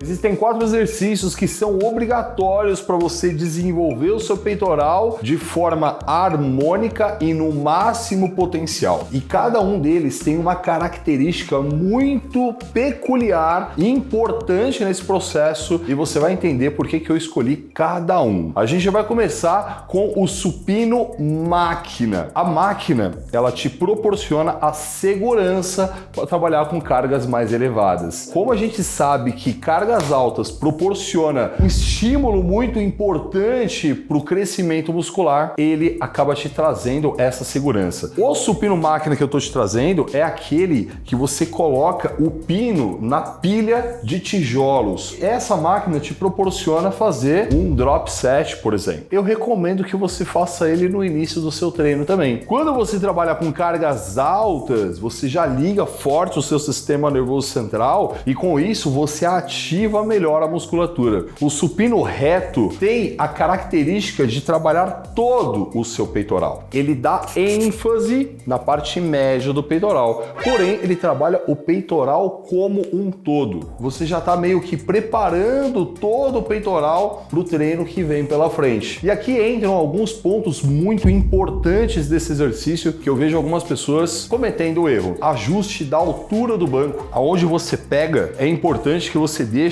Existem 4 exercícios que são obrigatórios para você desenvolver o seu peitoral de forma harmônica e no máximo potencial. E cada um deles tem uma característica muito peculiar e importante nesse processo e você vai entender por que eu escolhi cada um. A gente vai começar com o supino máquina. A máquina, ela te proporciona a segurança para trabalhar com cargas mais elevadas. Como a gente sabe que cargas altas proporciona um estímulo muito importante para o crescimento muscular, ele acaba te trazendo essa segurança. O supino máquina que eu estou te trazendo é aquele que você coloca o pino na pilha de tijolos. Essa máquina te proporciona fazer um drop set, por exemplo. Eu recomendo que você faça ele no início do seu treino também. Quando você trabalha com cargas altas, você já liga forte o seu sistema nervoso central e com isso você ativa melhor a musculatura. O supino reto tem a característica de trabalhar todo o seu peitoral. Ele dá ênfase na parte média do peitoral, porém ele trabalha o peitoral como um todo. Você já está meio que preparando todo o peitoral para o treino que vem pela frente. E aqui entram alguns pontos muito importantes desse exercício que eu vejo algumas pessoas cometendo o erro. Ajuste da altura do banco. Aonde você pega, é importante que você deixa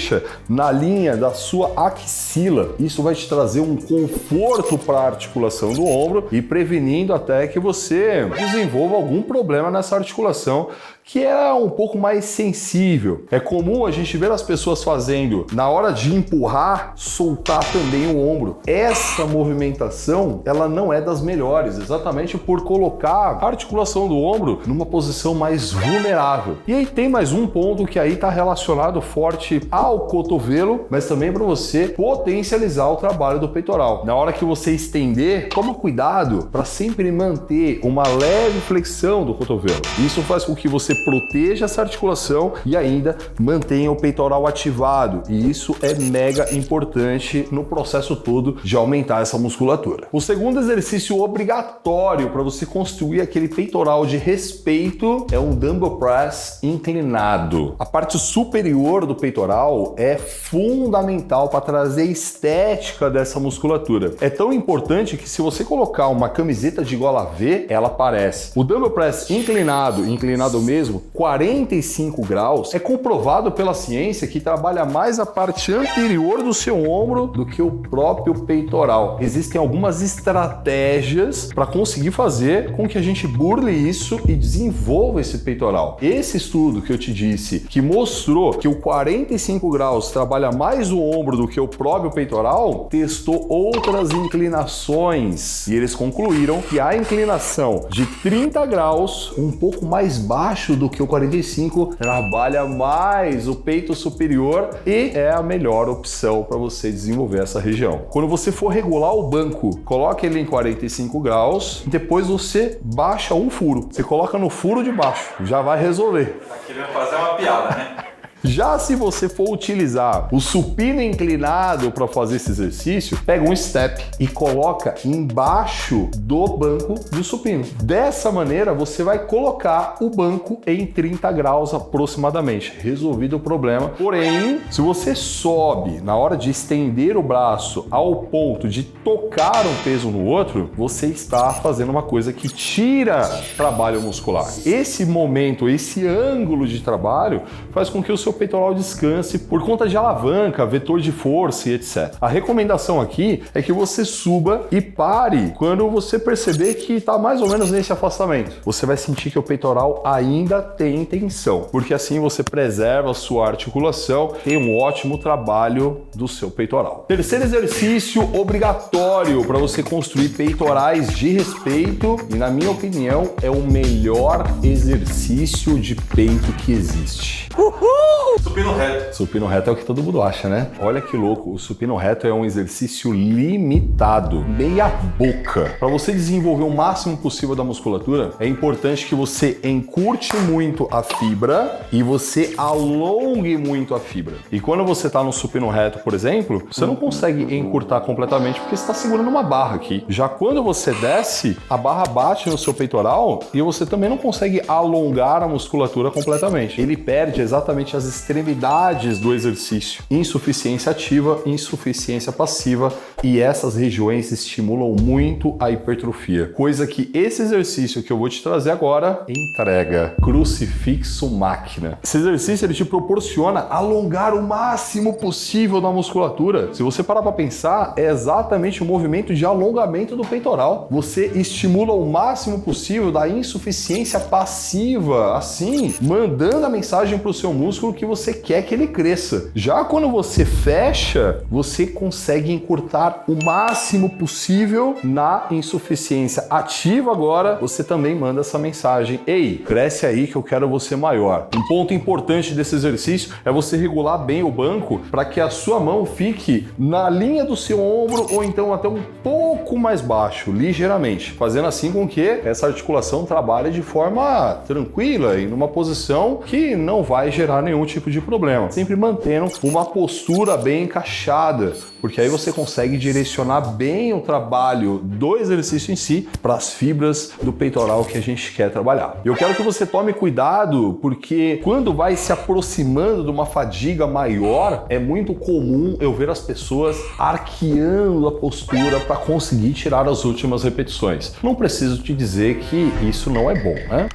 na linha da sua axila. Isso vai te trazer um conforto para a articulação do ombro e prevenindo até que você desenvolva algum problema nessa articulação que é um pouco mais sensível. É comum a gente ver as pessoas fazendo, na hora de empurrar, soltar também o ombro. Essa movimentação, ela não é das melhores, exatamente por colocar a articulação do ombro numa posição mais vulnerável. E aí tem mais um ponto que aí está relacionado forte ao cotovelo, mas também para você potencializar o trabalho do peitoral. Na hora que você estender, toma cuidado para sempre manter uma leve flexão do cotovelo. Isso faz com que você proteja essa articulação e ainda mantenha o peitoral ativado. E isso é mega importante no processo todo de aumentar essa musculatura. O segundo exercício obrigatório para você construir aquele peitoral de respeito é um dumbbell press inclinado. A parte superior do peitoral é fundamental para trazer estética dessa musculatura. É tão importante que se você colocar uma camiseta de gola V, ela aparece. O dumbbell press inclinado mesmo, 45 graus, é comprovado pela ciência que trabalha mais a parte anterior do seu ombro do que o próprio peitoral. Existem algumas estratégias para conseguir fazer com que a gente burle isso e desenvolva esse peitoral. Esse estudo que eu te disse, que mostrou que o 45 graus trabalha mais o ombro do que o próprio peitoral, testou outras inclinações e eles concluíram que a inclinação de 30 graus, um pouco mais baixo do que o 45, trabalha mais o peito superior e é a melhor opção para você desenvolver essa região. Quando você for regular o banco, coloque ele em 45 graus e depois você baixa um furo. Você coloca no furo de baixo, já vai resolver. Tá querendo fazer uma piada, né? Já se você for utilizar o supino inclinado para fazer esse exercício, pega um step e coloca embaixo do banco do supino. Dessa maneira, você vai colocar o banco em 30 graus aproximadamente. Resolvido o problema. Porém, se você sobe na hora de estender o braço ao ponto de tocar um peso no outro, você está fazendo uma coisa que tira trabalho muscular. Esse momento, esse ângulo de trabalho faz com que o seu peitoral descanse por conta de alavanca, vetor de força e etc. A recomendação aqui é que você suba e pare quando você perceber que está mais ou menos nesse afastamento. Você vai sentir que o peitoral ainda tem tensão, porque assim você preserva a sua articulação, tem um ótimo trabalho do seu peitoral. Terceiro exercício obrigatório para você construir peitorais de respeito e, na minha opinião, é o melhor exercício de peito que existe. Uhul! Supino reto. Supino reto é o que todo mundo acha, né? Olha que louco, o supino reto é um exercício limitado, meia boca. Para você desenvolver o máximo possível da musculatura, é importante que você encurte muito a fibra e você alongue muito a fibra. E quando você tá no supino reto, por exemplo, você não consegue encurtar completamente porque você está segurando uma barra aqui. Já quando você desce, a barra bate no seu peitoral e você também não consegue alongar a musculatura completamente. Ele perde exatamente as das extremidades do exercício: insuficiência ativa, insuficiência passiva, e essas regiões estimulam muito a hipertrofia, coisa que esse exercício que eu vou te trazer agora entrega. Crucifixo máquina. Esse exercício ele te proporciona alongar o máximo possível da musculatura. Se você parar para pensar, é exatamente o movimento de alongamento do peitoral. Você estimula o máximo possível da insuficiência passiva, assim, mandando a mensagem para o seu músculo que você quer que ele cresça. Já quando você fecha, você consegue encurtar o máximo possível na insuficiência ativa. Agora, você também manda essa mensagem: ei, cresce aí que eu quero você maior. Um ponto importante desse exercício é você regular bem o banco para que a sua mão fique na linha do seu ombro ou então até um pouco mais baixo, ligeiramente, fazendo assim com que essa articulação trabalhe de forma tranquila e numa posição que não vai gerar nenhum tipo de problema, sempre mantendo uma postura bem encaixada, porque aí você consegue direcionar bem o trabalho do exercício em si para as fibras do peitoral que a gente quer trabalhar. Eu quero que você tome cuidado, porque quando vai se aproximando de uma fadiga maior, é muito comum eu ver as pessoas arqueando a postura para conseguir tirar as últimas repetições. Não preciso te dizer que isso não é bom, né?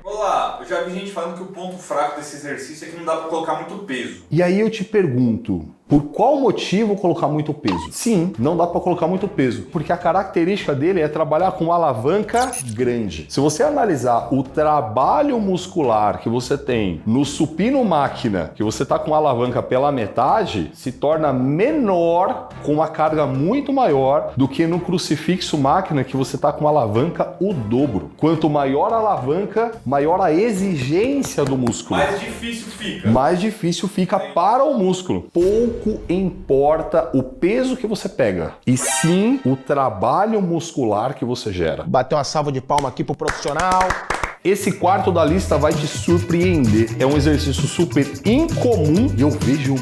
Olá, eu já vi gente falando que o ponto fraco desse exercício é que não dá para colocar muito peso. E aí eu te pergunto, por qual motivo colocar muito peso? Sim, não dá para colocar muito peso, porque a característica dele é trabalhar com uma alavanca grande. Se você analisar o trabalho muscular que você tem no supino máquina, que você está com a alavanca pela metade, se torna menor com uma carga muito maior do que no crucifixo máquina, que você está com uma alavanca o dobro. Quanto maior a alavanca, maior a exigência do músculo. Mais difícil fica. Mais difícil fica para o músculo. Pouco importa o peso que você pega, e sim o trabalho muscular que você gera. Bateu uma salva de palma aqui pro profissional. Esse quarto da lista vai te surpreender. É um exercício super incomum e eu vejo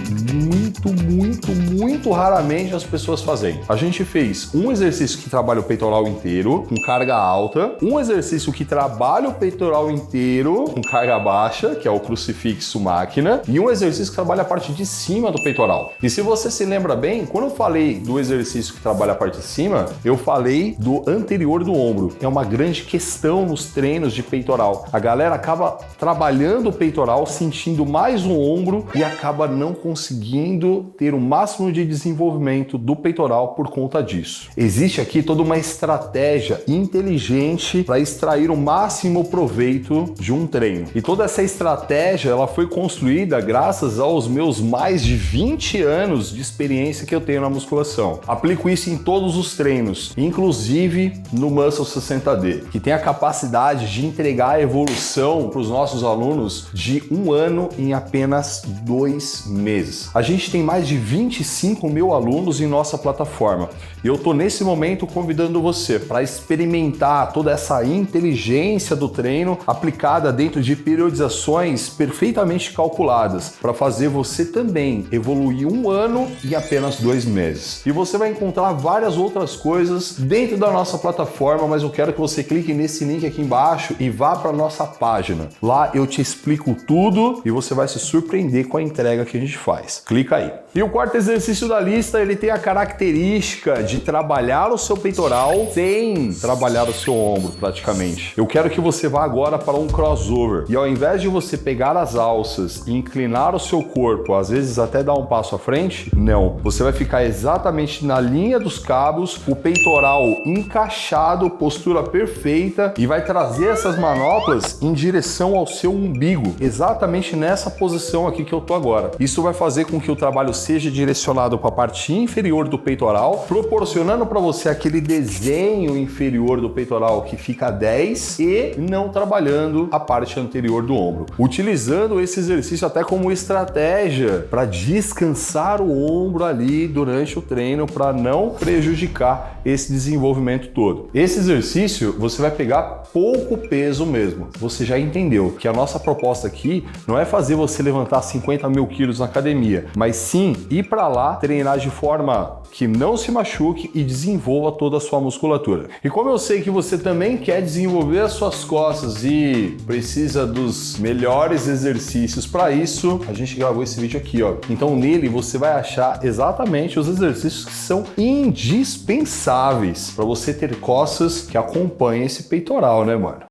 muito raramente as pessoas fazendo. A gente fez um exercício que trabalha o peitoral inteiro com carga alta, um exercício que trabalha o peitoral inteiro com carga baixa, que é o crucifixo máquina, e um exercício que trabalha a parte de cima do peitoral. E se você se lembra bem, quando eu falei do exercício que trabalha a parte de cima, eu falei do anterior do ombro. É uma grande questão nos treinos de peitoral. A galera acaba trabalhando o peitoral, sentindo mais o ombro e acaba não conseguindo ter o máximo de desenvolvimento do peitoral por conta disso. Existe aqui toda uma estratégia inteligente para extrair o máximo proveito de um treino. E toda essa estratégia ela foi construída graças aos meus mais de 20 anos de experiência que eu tenho na musculação. Aplico isso em todos os treinos, inclusive no Muscle 60D, que tem a capacidade de entregar a evolução para os nossos alunos de 1 ano em apenas 2 meses. A gente tem mais de 25 mil alunos em nossa plataforma e eu estou nesse momento convidando você para experimentar toda essa inteligência do treino aplicada dentro de periodizações perfeitamente calculadas para fazer você também evoluir 1 ano em apenas 2 meses. E você vai encontrar várias outras coisas dentro da nossa plataforma, mas eu quero que você clique nesse link aqui embaixo e vá para nossa página. Lá eu te explico tudo e você vai se surpreender com a entrega que a gente faz. Clica aí. E o quarto exercício da lista, ele tem a característica de trabalhar o seu peitoral sem trabalhar o seu ombro, praticamente. Eu quero que você vá agora para um crossover. E ao invés de você pegar as alças e inclinar o seu corpo, às vezes até dar um passo à frente, não. Você vai ficar exatamente na linha dos cabos, o peitoral encaixado, postura perfeita, e vai trazer essas manoplas em direção ao seu umbigo, exatamente nessa posição aqui que eu tô agora. Isso vai fazer com que o trabalho seja direcionado para a parte inferior do peitoral, proporcionando para você aquele desenho inferior do peitoral que fica 10 e não trabalhando a parte anterior do ombro. Utilizando esse exercício até como estratégia para descansar o ombro ali durante o treino, para não prejudicar esse desenvolvimento todo. Esse exercício você vai pegar pouco peso peso mesmo. Você já entendeu que a nossa proposta aqui não é fazer você levantar 50 mil quilos na academia, mas sim ir para lá, treinar de forma que não se machuque e desenvolva toda a sua musculatura. E como eu sei que você também quer desenvolver as suas costas e precisa dos melhores exercícios para isso, a gente gravou esse vídeo aqui, ó. Então nele você vai achar exatamente os exercícios que são indispensáveis para você ter costas que acompanhem esse peitoral, né, mano?